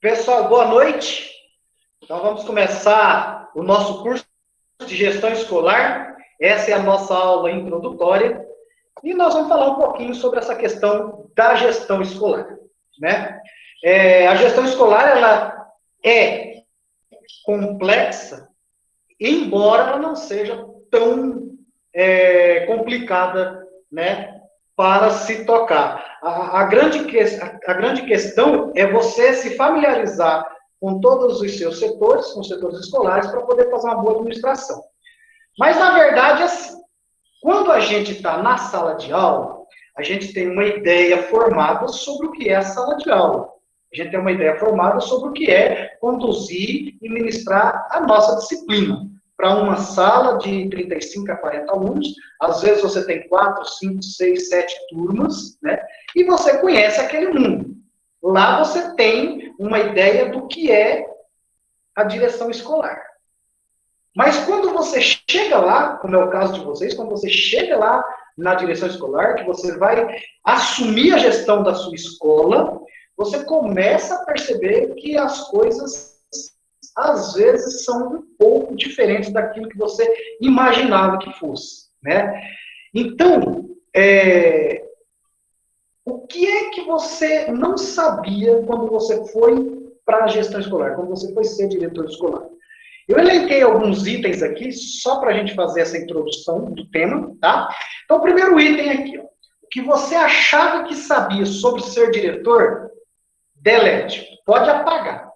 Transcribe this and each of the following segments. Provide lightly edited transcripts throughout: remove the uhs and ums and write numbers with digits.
Pessoal, boa noite. Então vamos começar o nosso curso de gestão escolar. Essa é a nossa aula introdutória e nós vamos falar um pouquinho sobre essa questão da gestão escolar, né? A gestão escolar, ela é complexa, embora ela não seja tão complicada, né, para se tocar. A grande questão é você se familiarizar com todos os seus setores, com os setores escolares, para poder fazer uma boa administração. Mas, na verdade, assim, quando a gente está na sala de aula, a gente tem uma ideia formada sobre o que é a sala de aula. A gente tem uma ideia formada sobre o que é conduzir e ministrar a nossa disciplina. Para uma sala de 35 a 40 alunos, às vezes você tem 4, 5, 6, 7 turmas, né? E você conhece aquele mundo. Lá você tem uma ideia do que é a direção escolar. Mas quando você chega lá, como é o caso de vocês, quando você chega lá na direção escolar, que você vai assumir a gestão da sua escola, você começa a perceber que as coisas, às vezes, são um pouco diferentes daquilo que você imaginava que fosse, né? Então, o que é que você não sabia quando você foi para a gestão escolar, quando você foi ser diretor escolar? Eu elenquei alguns itens aqui, só para a gente fazer essa introdução do tema, tá? Então, o primeiro item aqui, ó, o que você achava que sabia sobre ser diretor, delete, pode apagar.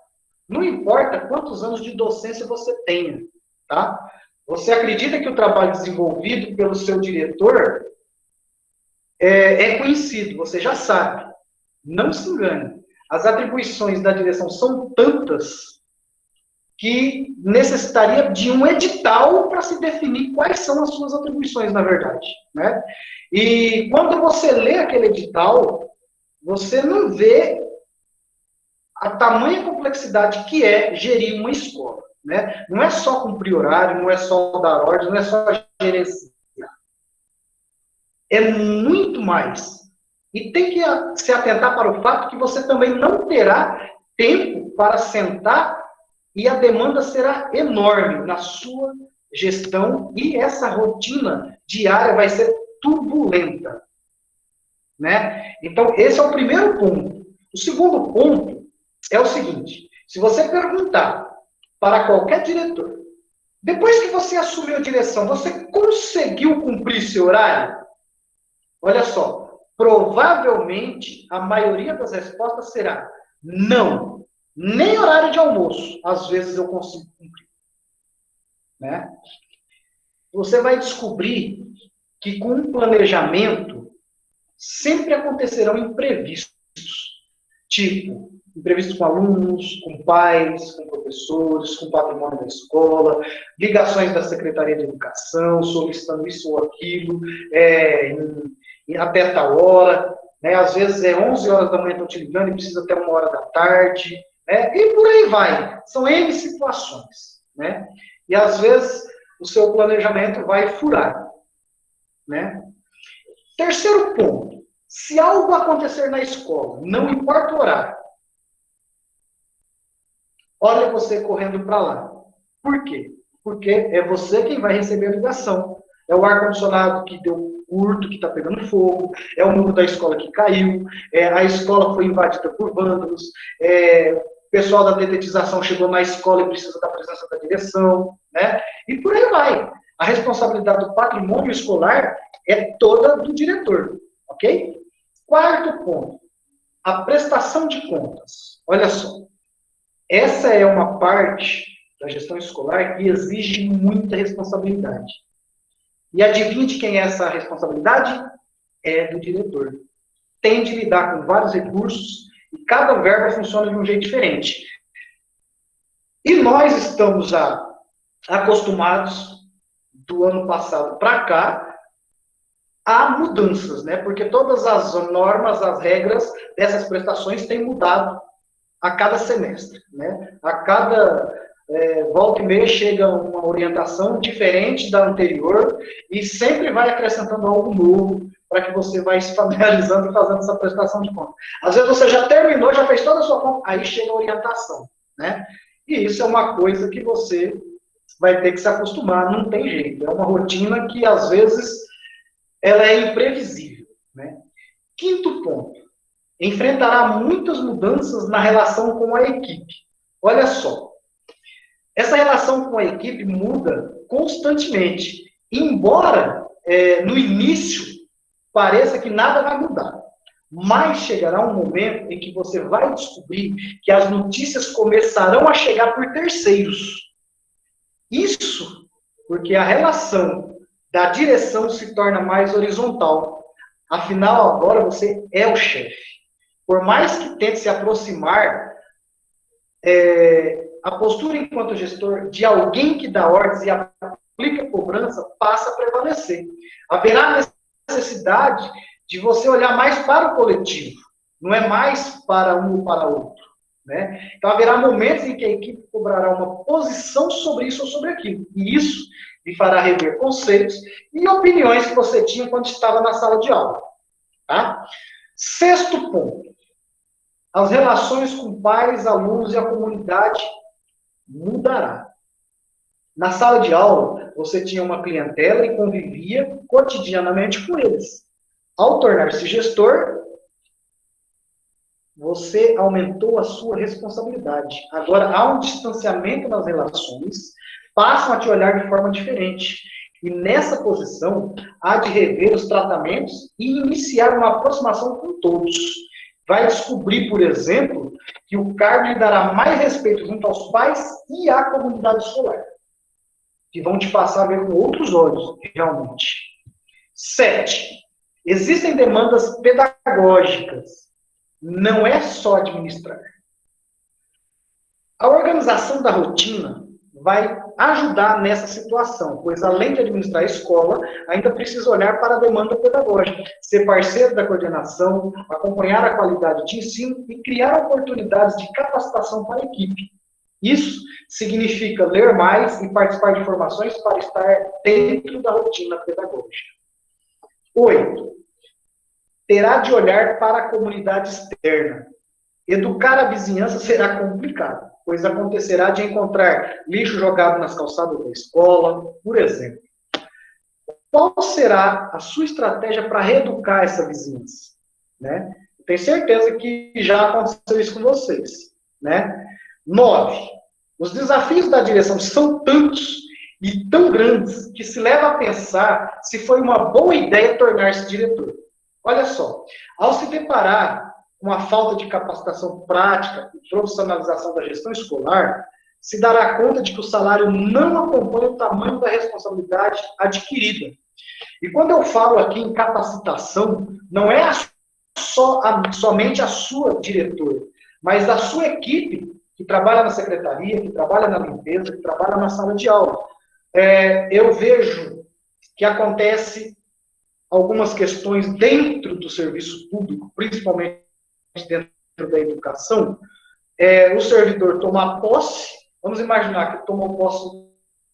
Não importa quantos anos de docência você tenha, tá? Você acredita que o trabalho desenvolvido pelo seu diretor é conhecido, você já sabe. Não se engane. As atribuições da direção são tantas que necessitaria de um edital para se definir quais são as suas atribuições, na verdade, né? E quando você lê aquele edital, você não vê a tamanha complexidade que é gerir uma escola, né? Não é só cumprir horário, não é só dar ordem, não é só gerenciar. É muito mais. E tem que se atentar para o fato que você também não terá tempo para sentar e a demanda será enorme na sua gestão e essa rotina diária vai ser turbulenta, né? Então, esse é o primeiro ponto. O segundo ponto é o seguinte, se você perguntar para qualquer diretor, depois que você assumiu a direção, você conseguiu cumprir seu horário? Olha só, provavelmente a maioria das respostas será não. Nem horário de almoço, às vezes eu consigo cumprir, né? Você vai descobrir que com o planejamento sempre acontecerão imprevistos. Tipo, imprevistos com alunos, com pais, com professores, com patrimônio da escola, ligações da Secretaria de Educação, solicitando isso ou aquilo, até tal hora, né? Às vezes é 11 horas da manhã, estão te ligando e precisa até 1 hora da tarde, e por aí vai. São N situações, né? E às vezes o seu planejamento vai furar, né? Terceiro ponto. Se algo acontecer na escola, não importa o horário, olha você correndo para lá. Por quê? Porque é você quem vai receber a ligação. É o ar-condicionado que deu curto, que está pegando fogo, é o muro da escola que caiu, a escola foi invadida por vândalos, o pessoal da detetização chegou na escola e precisa da presença da direção, né? E por aí vai. A responsabilidade do patrimônio escolar é toda do diretor, ok? Quarto ponto, a prestação de contas. Olha só, essa é uma parte da gestão escolar que exige muita responsabilidade. E adivinha de quem é essa responsabilidade? É do diretor. Tem de lidar com vários recursos e cada verba funciona de um jeito diferente. E nós estamos já acostumados, do ano passado para cá, a mudanças, né? Porque todas as normas, as regras dessas prestações têm mudado a cada semestre, né? A cada volta e meia chega uma orientação diferente da anterior e sempre vai acrescentando algo novo para que você vai se familiarizando e fazendo essa prestação de conta. Às vezes você já terminou, já fez toda a sua conta, aí chega a orientação, né? E isso é uma coisa que você vai ter que se acostumar, não tem jeito. É uma rotina que, às vezes, ela é imprevisível, né? Quinto ponto, enfrentará muitas mudanças na relação com a equipe. Olha só, essa relação com a equipe muda constantemente, embora no início pareça que nada vai mudar. Mas chegará um momento em que você vai descobrir que as notícias começarão a chegar por terceiros. Isso porque a relação da direção se torna mais horizontal. Afinal, agora você é o chefe. Por mais que tente se aproximar, a postura enquanto gestor de alguém que dá ordens e aplica cobrança passa a prevalecer. Haverá necessidade de você olhar mais para o coletivo, não é mais para um ou para outro. Né? Então, haverá momentos em que a equipe cobrará uma posição sobre isso ou sobre aquilo. E isso lhe fará rever conceitos e opiniões que você tinha quando estava na sala de aula. Tá? Sexto ponto. As relações com pais, alunos e a comunidade mudará. Na sala de aula, você tinha uma clientela e convivia cotidianamente com eles. Ao tornar-se gestor, você aumentou a sua responsabilidade. Agora, há um distanciamento nas relações, passam a te olhar de forma diferente. E nessa posição, há de rever os tratamentos e iniciar uma aproximação com todos. Vai descobrir, por exemplo, que o cargo lhe dará mais respeito junto aos pais e à comunidade escolar, que vão te passar a ver com outros olhos, realmente. 7. Existem demandas pedagógicas. Não é só administrar. A organização da rotina vai ajudar nessa situação, pois além de administrar a escola, ainda precisa olhar para a demanda pedagógica, ser parceiro da coordenação, acompanhar a qualidade de ensino e criar oportunidades de capacitação para a equipe. Isso significa ler mais e participar de formações para estar dentro da rotina pedagógica. 8. Terá de olhar para a comunidade externa. Educar a vizinhança será complicado, pois acontecerá de encontrar lixo jogado nas calçadas da escola, por exemplo. Qual será a sua estratégia para reeducar essa vizinhança? Né? Tenho certeza que já aconteceu isso com vocês. Né? 9. Os desafios da direção são tantos e tão grandes que se leva a pensar se foi uma boa ideia tornar-se diretor. Olha só, ao se deparar com a falta de capacitação prática e profissionalização da gestão escolar, se dará conta de que o salário não acompanha o tamanho da responsabilidade adquirida. E quando eu falo aqui em capacitação, não é somente a sua diretora, mas a sua equipe que trabalha na secretaria, que trabalha na limpeza, que trabalha na sala de aula. Eu vejo que acontece algumas questões dentro do serviço público, principalmente dentro da educação, o servidor tomar posse, vamos imaginar que tomou posse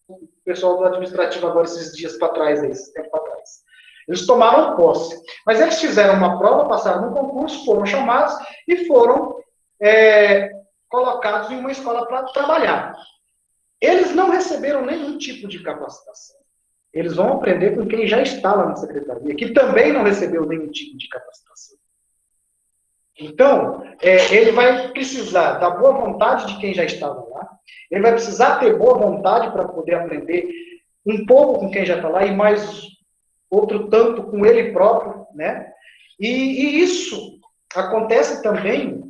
o pessoal do administrativo agora esses dias para trás, esse tempo para trás. Eles tomaram posse, mas eles fizeram uma prova, passaram no concurso, foram chamados e foram colocados em uma escola para trabalhar. Eles não receberam nenhum tipo de capacitação. Eles vão aprender com quem já está lá na secretaria, que também não recebeu nenhum tipo de capacitação. Então, ele vai precisar da boa vontade de quem já estava lá, ele vai precisar ter boa vontade para poder aprender um pouco com quem já está lá e mais outro tanto com ele próprio, né? E isso acontece também,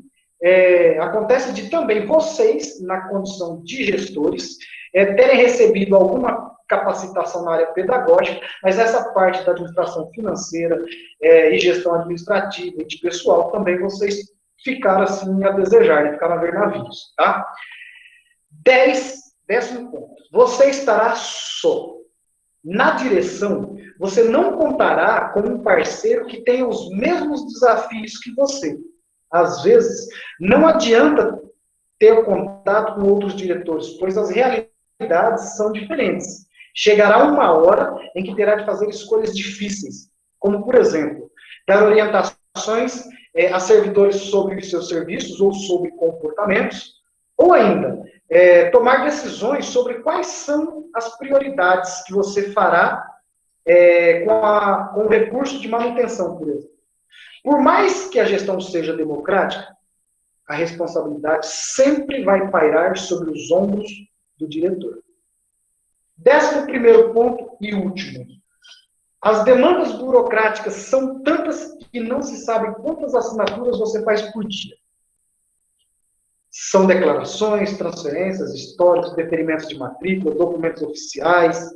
acontece de também vocês, na condição de gestores, terem recebido alguma capacitação na área pedagógica, mas essa parte da administração financeira e gestão administrativa e de pessoal também vocês ficaram assim a desejar, né? Ficaram a ver navios, tá? 10º ponto. Você estará só. Na direção, você não contará com um parceiro que tenha os mesmos desafios que você. Às vezes, não adianta ter contato com outros diretores, pois as realidades são diferentes. Chegará uma hora em que terá de fazer escolhas difíceis, como, por exemplo, dar orientações a servidores sobre seus serviços ou sobre comportamentos, ou ainda, tomar decisões sobre quais são as prioridades que você fará com o recurso de manutenção, por exemplo. Por mais que a gestão seja democrática, a responsabilidade sempre vai pairar sobre os ombros do diretor. 11º ponto e último. As demandas burocráticas são tantas que não se sabe quantas assinaturas você faz por dia. São declarações, transferências, históricos, deferimentos de matrícula, documentos oficiais.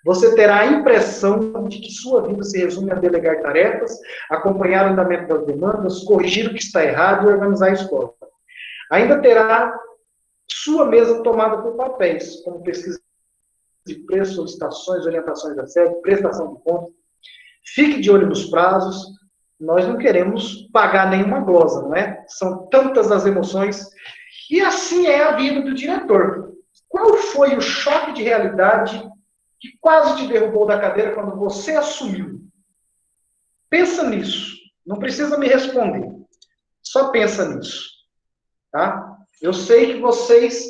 Você terá a impressão de que sua vida se resume a delegar tarefas, acompanhar o andamento das demandas, corrigir o que está errado e organizar a escola. Ainda terá sua mesa tomada por papéis, como pesquisa de preços, solicitações, orientações da sede, prestação de contas. Fique de olho nos prazos. Nós não queremos pagar nenhuma glosa, não é? São tantas as emoções. E assim é a vida do diretor. Qual foi o choque de realidade que quase te derrubou da cadeira quando você assumiu? Pensa nisso. Não precisa me responder. Só pensa nisso. Tá? Eu sei que vocês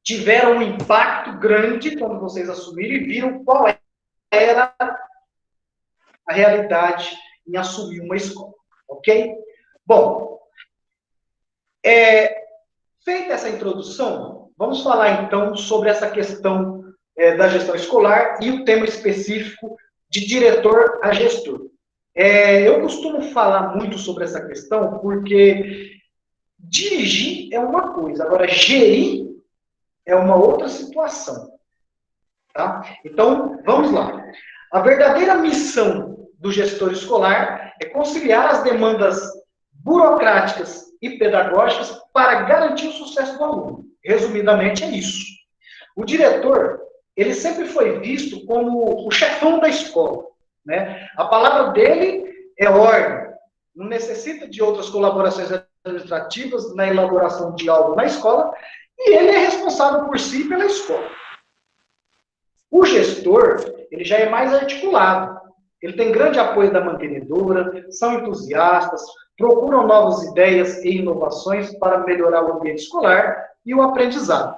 tiveram um impacto grande quando vocês assumiram e viram qual era a realidade em assumir uma escola. Ok? Bom, feita essa introdução, vamos falar então sobre essa questão da gestão escolar e o tema específico de diretor a gestor. Eu costumo falar muito sobre essa questão porque dirigir é uma coisa, agora gerir é uma outra situação. Tá? Então, vamos lá. A verdadeira missão do gestor escolar é conciliar as demandas burocráticas e pedagógicas para garantir o sucesso do aluno. Resumidamente, é isso. O diretor, ele sempre foi visto como o chefão da escola, né? A palavra dele é ordem. Não necessita de outras colaborações administrativas na elaboração de algo na escola, e ele é responsável por si e pela escola. O gestor, ele já é mais articulado. Ele tem grande apoio da mantenedora, são entusiastas, procuram novas ideias e inovações para melhorar o ambiente escolar e o aprendizado.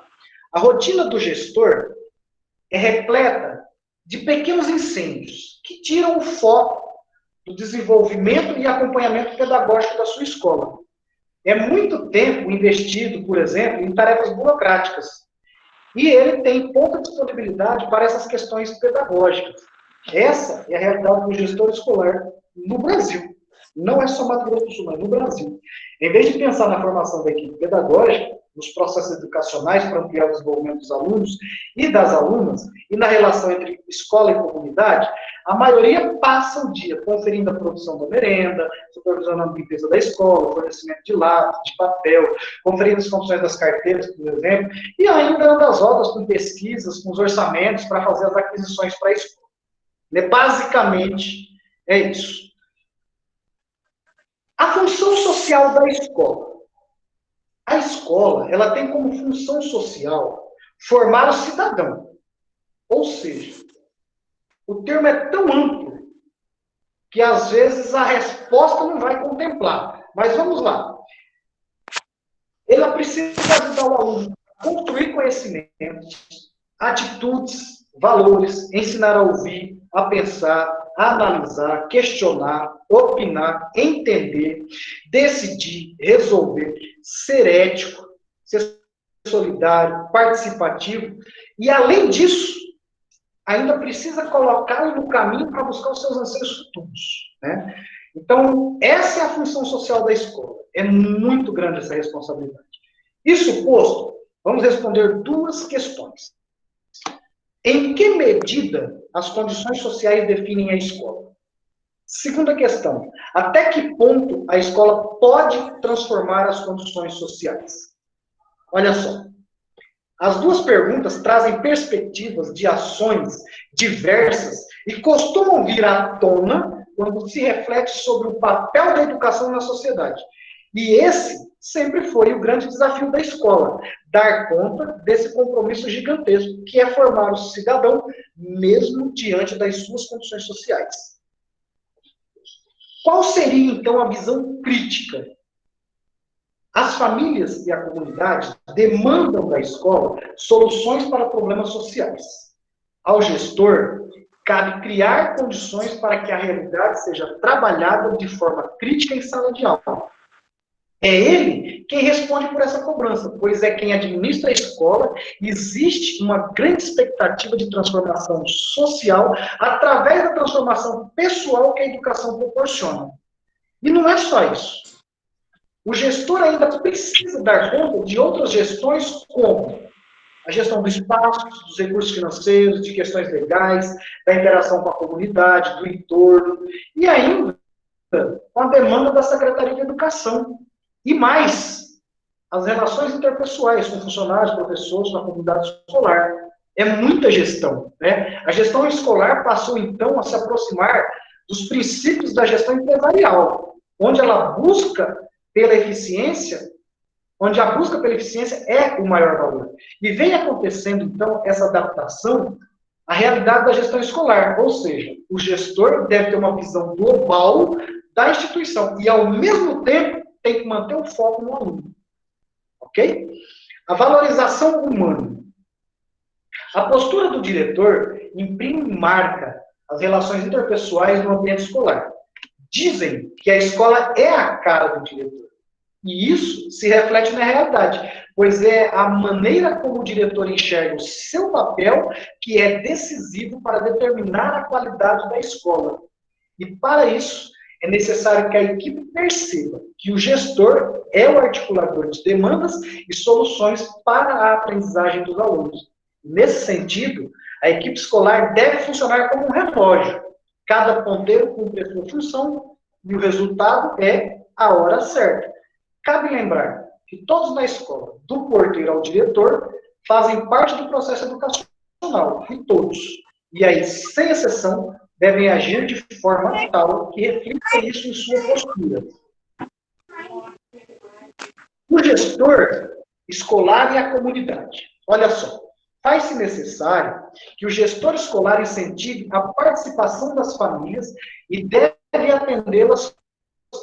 A rotina do gestor é repleta de pequenos incêndios que tiram o foco do desenvolvimento e acompanhamento pedagógico da sua escola. É muito tempo investido, por exemplo, em tarefas burocráticas. E ele tem pouca disponibilidade para essas questões pedagógicas. Essa é a realidade do gestor escolar no Brasil. Não é só Mato Grosso do Sul, mas no Brasil. Em vez de pensar na formação da equipe pedagógica, nos processos educacionais para ampliar o desenvolvimento dos alunos e das alunas, e na relação entre escola e comunidade, a maioria passa o dia conferindo a produção da merenda, supervisionando a limpeza da escola, fornecimento de lápis, de papel, conferindo as condições das carteiras, por exemplo, e ainda anda às rodas com pesquisas, com os orçamentos para fazer as aquisições para a escola. Basicamente, é isso. A função social da escola. A escola, ela tem como função social formar o cidadão. Ou seja, o termo é tão amplo que, às vezes, a resposta não vai contemplar. Mas vamos lá. Ela precisa ajudar o aluno a construir conhecimentos, atitudes, valores, ensinar a ouvir, a pensar, a analisar, questionar, opinar, entender, decidir, resolver, ser ético, ser solidário, participativo, e, além disso, ainda precisa colocá-lo no caminho para buscar os seus anseios futuros, né? Então, essa é a função social da escola. É muito grande essa responsabilidade. Isso posto, vamos responder duas questões. Em que medida as condições sociais definem a escola? Segunda questão, até que ponto a escola pode transformar as condições sociais? Olha só, as duas perguntas trazem perspectivas de ações diversas e costumam vir à tona quando se reflete sobre o papel da educação na sociedade. E esse sempre foi o grande desafio da escola, dar conta desse compromisso gigantesco, que é formar o cidadão, mesmo diante das suas condições sociais. Qual seria, então, a visão crítica? As famílias e a comunidade demandam da escola soluções para problemas sociais. Ao gestor, cabe criar condições para que a realidade seja trabalhada de forma crítica em sala de aula. É ele quem responde por essa cobrança, pois é quem administra a escola e existe uma grande expectativa de transformação social através da transformação pessoal que a educação proporciona. E não é só isso. O gestor ainda precisa dar conta de outras gestões, como a gestão do espaço, dos recursos financeiros, de questões legais, da interação com a comunidade, do entorno, e ainda com a demanda da Secretaria de Educação. E mais, as relações interpessoais com funcionários, professores, com a comunidade escolar. É muita gestão, né? A gestão escolar passou, então, a se aproximar dos princípios da gestão empresarial, onde ela busca pela eficiência, onde a busca pela eficiência é o maior valor. E vem acontecendo, então, essa adaptação à realidade da gestão escolar, ou seja, o gestor deve ter uma visão global da instituição e, ao mesmo tempo, tem que manter o foco no aluno. Ok? A valorização humana. A postura do diretor imprime e marca as relações interpessoais no ambiente escolar. Dizem que a escola é a cara do diretor. E isso se reflete na realidade, pois é a maneira como o diretor enxerga o seu papel que é decisivo para determinar a qualidade da escola. E para isso, é necessário que a equipe perceba que o gestor é o articulador de demandas e soluções para a aprendizagem dos alunos. Nesse sentido, a equipe escolar deve funcionar como um relógio. Cada ponteiro cumpre a sua função e o resultado é a hora certa. Cabe lembrar que todos na escola, do porteiro ao diretor, fazem parte do processo educacional, e todos, e aí, sem exceção, devem agir de forma tal que reflita isso em sua postura. O gestor escolar e a comunidade. Olha só, faz-se necessário que o gestor escolar incentive a participação das famílias e deve atendê-las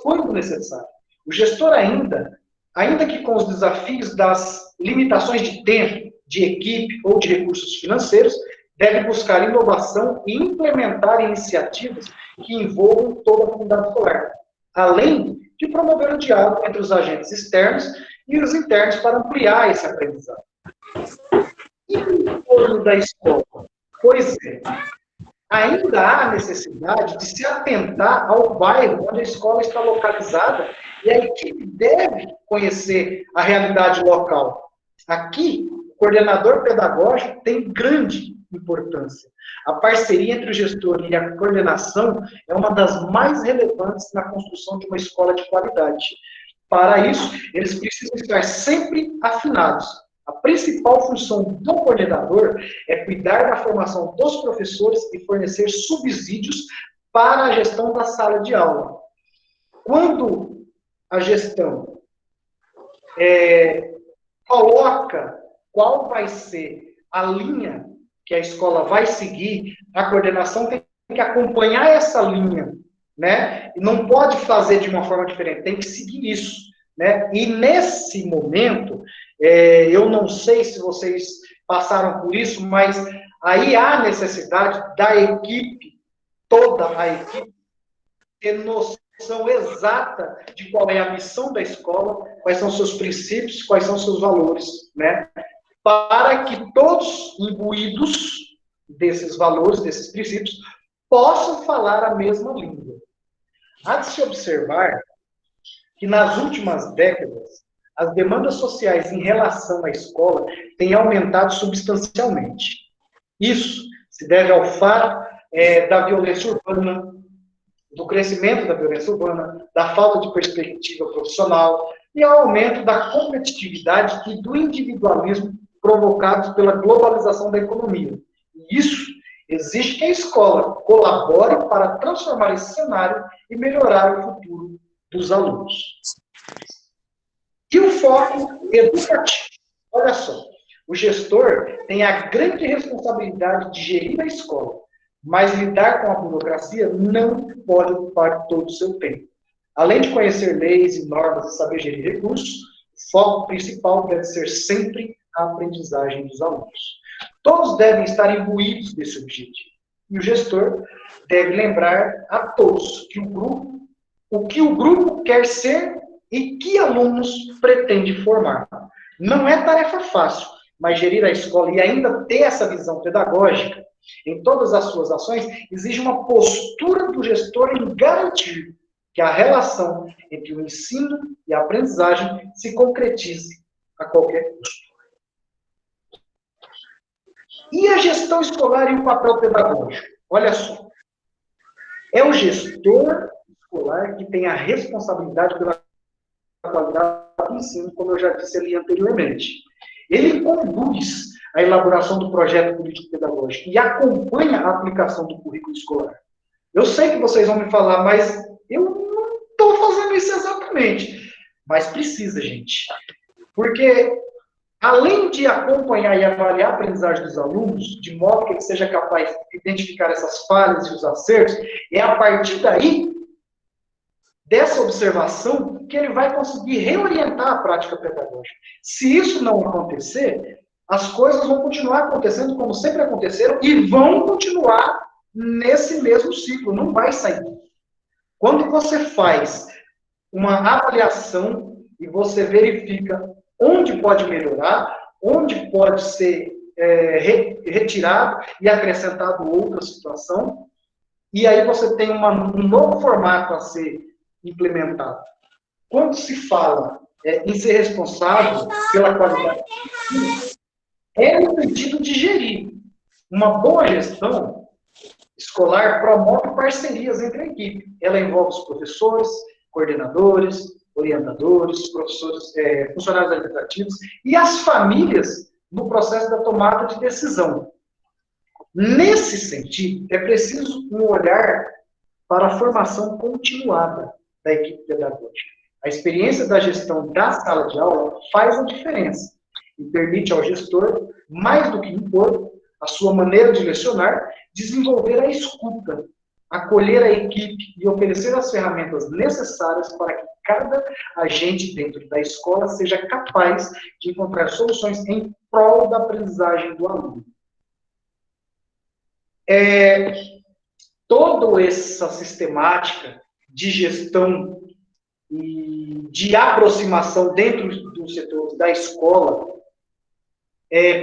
quando necessário. O gestor ainda que com os desafios das limitações de tempo, de equipe ou de recursos financeiros, deve buscar inovação e implementar iniciativas que envolvam toda a comunidade escolar, além de promover o diálogo entre os agentes externos e os internos para ampliar esse aprendizado. E o entorno da escola? Pois é, ainda há necessidade de se atentar ao bairro onde a escola está localizada e a equipe deve conhecer a realidade local. Aqui, o coordenador pedagógico tem grande importância. A parceria entre o gestor e a coordenação é uma das mais relevantes na construção de uma escola de qualidade. Para isso, eles precisam estar sempre afinados. A principal função do coordenador é cuidar da formação dos professores e fornecer subsídios para a gestão da sala de aula. Quando a gestão coloca qual vai ser a linha que a escola vai seguir, a coordenação tem que acompanhar essa linha, né? E não pode fazer de uma forma diferente, tem que seguir isso, né? E nesse momento, eu não sei se vocês passaram por isso, mas aí há necessidade da equipe, toda a equipe, ter noção exata de qual é a missão da escola, quais são seus princípios, quais são seus valores, né? Para que todos, imbuídos desses valores, desses princípios, possam falar a mesma língua. Há de se observar que nas últimas décadas, as demandas sociais em relação à escola têm aumentado substancialmente. Isso se deve ao fato da violência urbana, do crescimento da violência urbana, da falta de perspectiva profissional e ao aumento da competitividade e do individualismo provocados pela globalização da economia. E isso exige que a escola colabore para transformar esse cenário e melhorar o futuro dos alunos. E o foco educativo. Olha só, o gestor tem a grande responsabilidade de gerir a escola, mas lidar com a burocracia não pode ocupar todo o seu tempo. Além de conhecer leis e normas e saber gerir recursos, o foco principal deve ser sempre a aprendizagem dos alunos. Todos devem estar imbuídos desse objetivo. E o gestor deve lembrar a todos que o que o grupo quer ser e que alunos pretende formar. Não é tarefa fácil, mas gerir a escola e ainda ter essa visão pedagógica em todas as suas ações exige uma postura do gestor em garantir que a relação entre o ensino e a aprendizagem se concretize a qualquer custo. E a gestão escolar e o papel pedagógico? Olha só. É o gestor escolar que tem a responsabilidade pela qualidade do ensino, como eu já disse ali anteriormente. Ele conduz a elaboração do projeto político-pedagógico e acompanha a aplicação do currículo escolar. Eu sei que vocês vão me falar, mas eu não estou fazendo isso exatamente. Mas precisa, gente. Porque, além de acompanhar e avaliar a aprendizagem dos alunos, de modo que ele seja capaz de identificar essas falhas e os acertos, é a partir daí, dessa observação, que ele vai conseguir reorientar a prática pedagógica. Se isso não acontecer, as coisas vão continuar acontecendo como sempre aconteceram e vão continuar nesse mesmo ciclo, não vai sair. Quando você faz uma avaliação e você verifica onde pode melhorar, onde pode ser retirado e acrescentado outra situação, e aí você tem um novo formato a ser implementado. Quando se fala em ser responsável pela qualidade do ensino, é no sentido de gerir. Uma boa gestão escolar promove parcerias entre a equipe. Ela envolve os professores, coordenadores, orientadores, professores, funcionários administrativos e as famílias no processo da tomada de decisão. Nesse sentido, é preciso um olhar para a formação continuada da equipe pedagógica. A experiência da gestão da sala de aula faz a diferença e permite ao gestor, mais do que impor, a sua maneira de lecionar, desenvolver a escuta, acolher a equipe e oferecer as ferramentas necessárias para que cada agente dentro da escola seja capaz de encontrar soluções em prol da aprendizagem do aluno. Toda essa sistemática de gestão e de aproximação dentro do setor da escola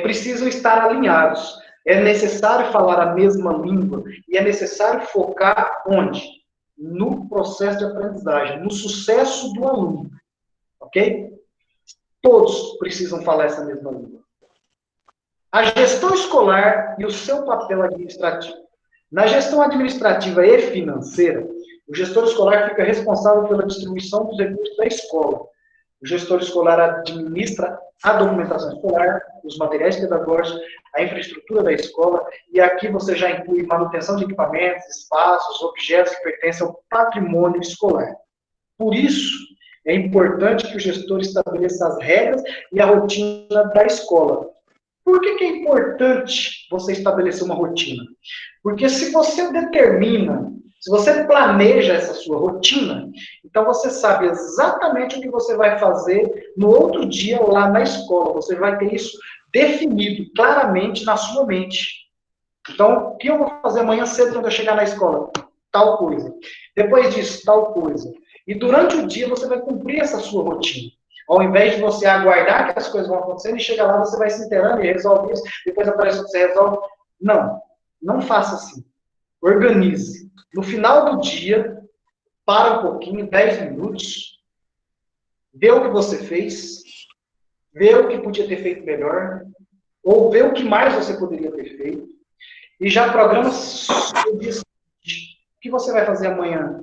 precisam estar alinhados. É necessário falar a mesma língua e é necessário focar onde? No processo de aprendizagem, no sucesso do aluno. Ok? Todos precisam falar essa mesma língua. A gestão escolar e o seu papel administrativo. Na gestão administrativa e financeira, o gestor escolar fica responsável pela distribuição dos recursos da escola. O gestor escolar administra a documentação escolar, os materiais pedagógicos, a infraestrutura da escola, e aqui você já inclui manutenção de equipamentos, espaços, objetos que pertencem ao patrimônio escolar. Por isso, é importante que o gestor estabeleça as regras e a rotina da escola. Por que é importante você estabelecer uma rotina? Porque se você determina, se você planeja essa sua rotina, então você sabe exatamente o que você vai fazer no outro dia lá na escola. Você vai ter isso definido claramente na sua mente. Então, o que eu vou fazer amanhã cedo quando eu chegar na escola? Tal coisa. Depois disso, tal coisa. E durante o dia você vai cumprir essa sua rotina. Ao invés de você aguardar que as coisas vão acontecendo e chegar lá, você vai se inteirando e resolve isso, depois aparece o que você resolve. Não, não faça assim. Organize. No final do dia, para um pouquinho, 10 minutos, vê o que você fez, vê o que podia ter feito melhor, ou vê o que mais você poderia ter feito, e já programa o dia seguinte. O que você vai fazer amanhã?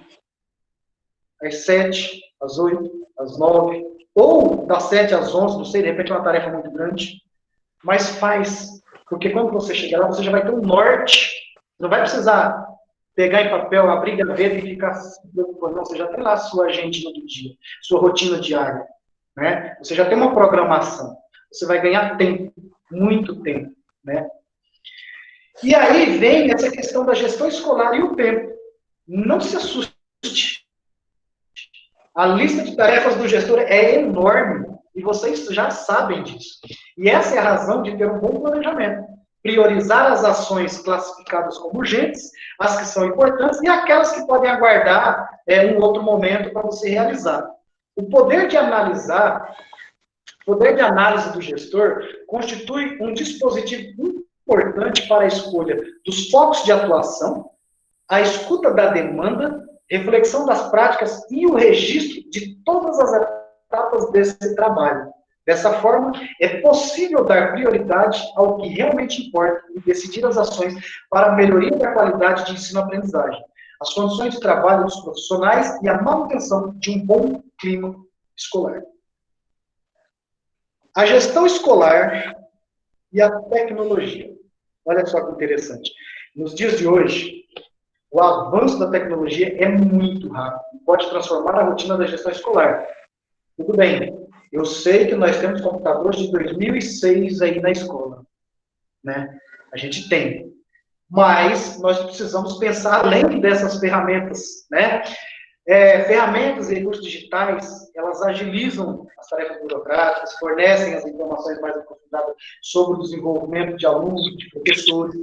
Às 7, às 8, às 9, ou das 7 às 11, não sei, de repente é uma tarefa muito grande, mas faz, porque quando você chegar lá, você já vai ter um norte, não vai precisar pegar em papel, abrir gaveta e ficar se preocupando, não, você já tem lá a sua agenda do dia, sua rotina diária. né? Você já tem uma programação. Você vai ganhar tempo, muito tempo, né? E aí vem essa questão da gestão escolar e o tempo. Não se assuste. A lista de tarefas do gestor é enorme e vocês já sabem disso. E essa é a razão de ter um bom planejamento. Priorizar as ações classificadas como urgentes, as que são importantes e aquelas que podem aguardar um outro momento para você realizar. O poder de análise do gestor constitui um dispositivo importante para a escolha dos focos de atuação, a escuta da demanda, reflexão das práticas e o registro de todas as etapas desse trabalho. Dessa forma, é possível dar prioridade ao que realmente importa e decidir as ações para a melhoria da qualidade de ensino-aprendizagem, as condições de trabalho dos profissionais e a manutenção de um bom clima escolar. A gestão escolar e a tecnologia. Olha só que interessante. Nos dias de hoje, o avanço da tecnologia é muito rápido. Pode transformar a rotina da gestão escolar. Tudo bem. Eu sei que nós temos computadores de 2006 aí na escola, né? A gente tem. Mas nós precisamos pensar além dessas ferramentas, né? Ferramentas e recursos digitais, elas agilizam as tarefas burocráticas, fornecem as informações mais aprofundadas sobre o desenvolvimento de alunos e de professores,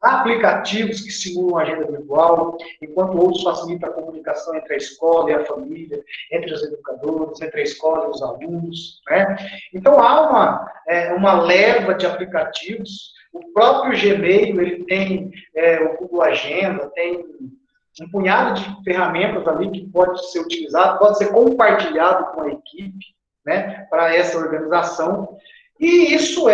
há aplicativos que simulam a agenda virtual, enquanto outros facilitam a comunicação entre a escola e a família, entre os educadores, entre a escola e os alunos, né? Então, há uma leva de aplicativos. O próprio Gmail, ele tem o Google Agenda, tem um punhado de ferramentas ali que pode ser utilizado, pode ser compartilhado com a equipe, né, para essa organização. E isso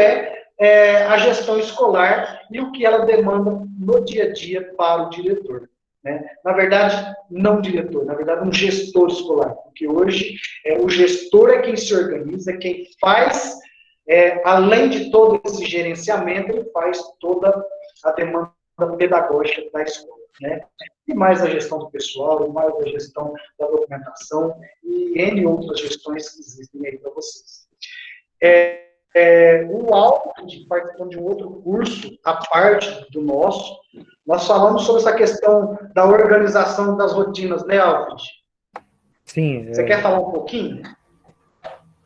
a gestão escolar e o que ela demanda no dia a dia para o diretor. Né? Na verdade, não diretor, na verdade, um gestor escolar, porque hoje o gestor é quem se organiza, quem faz, além de todo esse gerenciamento, ele faz toda a demanda pedagógica da escola. Né? E mais a gestão do pessoal, e mais a gestão da documentação, e N outras gestões que existem aí para vocês. O Alfred, participando de um outro curso, a parte do nosso, nós falamos sobre essa questão da organização das rotinas, né, Alfred? Sim. Você quer falar um pouquinho?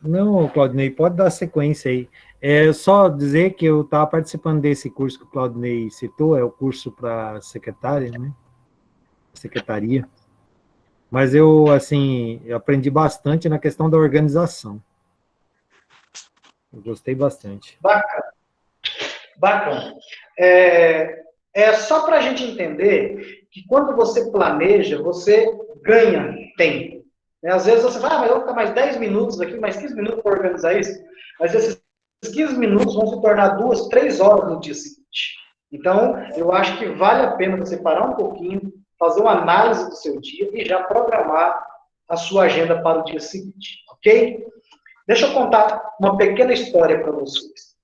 Não, Claudinei, pode dar sequência aí. Só dizer que eu estava participando desse curso que o Claudinei citou, é o curso para secretária, né? Secretaria. Mas eu aprendi bastante na questão da organização. Eu gostei bastante. Bacana. Bacana. Só para a gente entender que quando você planeja, você ganha tempo. Às vezes você fala, mas eu vou ficar mais 10 minutos aqui, mais 15 minutos para organizar isso. Mas esses 15 minutos vão se tornar 2, 3 horas no dia seguinte. Então, eu acho que vale a pena você parar um pouquinho, fazer uma análise do seu dia e já programar a sua agenda para o dia seguinte, ok? Deixa eu contar uma pequena história para vocês.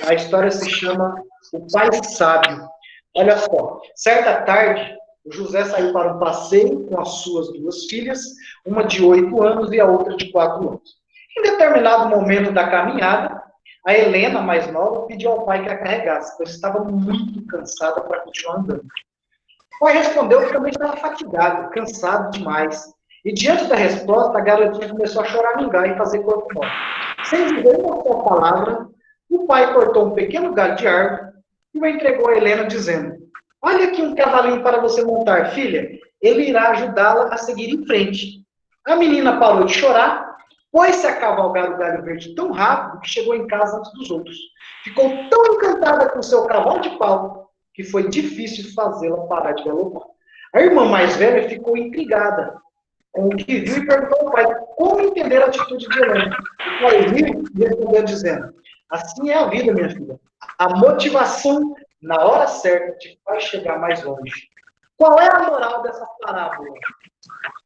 A história se chama O Pai Sábio. Olha só, certa tarde, o José saiu para um passeio com as suas 2 filhas, uma de 8 anos e a outra de 4 anos. Em determinado momento da caminhada, a Helena, mais nova, pediu ao pai que a carregasse, pois estava muito cansada para continuar andando. O pai respondeu que também estava fatigado, cansado demais. E diante da resposta, a garotinha começou a choramingar e fazer corpo mole. Sem dizer uma só palavra, o pai cortou um pequeno galho de árvore e o entregou a Helena, dizendo: olha aqui um cavalinho para você montar, filha. Ele irá ajudá-la a seguir em frente. A menina parou de chorar, pôs-se a cavalgar o galho verde tão rápido que chegou em casa antes dos outros. Ficou tão encantada com seu cavalo de pau que foi difícil fazê-la parar de galopar. A irmã mais velha ficou intrigada com o que viu e perguntou ao pai como entender a atitude de Helena. O pai riu e respondeu dizendo: assim é a vida, minha filha. A motivação, na hora certa, te faz chegar mais longe. Qual é a moral dessa parábola?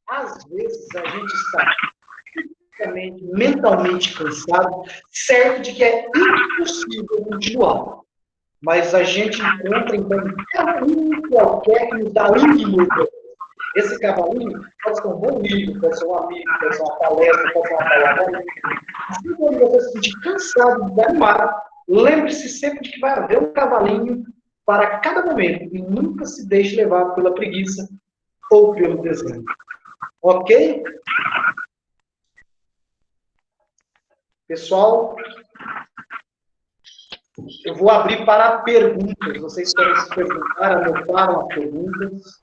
Às vezes a gente está mentalmente cansado, certo de que é impossível continuar. Mas a gente encontra, então, um caminho qualquer que nos dá ânimo. Esse cavalinho pode ser um bom livro, pode ser um amigo, pode ser uma palestra, pode ser uma palavra. Assim, quando você se sentir cansado, desanimado, lembre-se sempre de que vai haver um cavalinho para cada momento e nunca se deixe levar pela preguiça ou pelo desânimo. Ok? Pessoal, eu vou abrir para perguntas. Vocês querem se perguntar, anotaram as perguntas?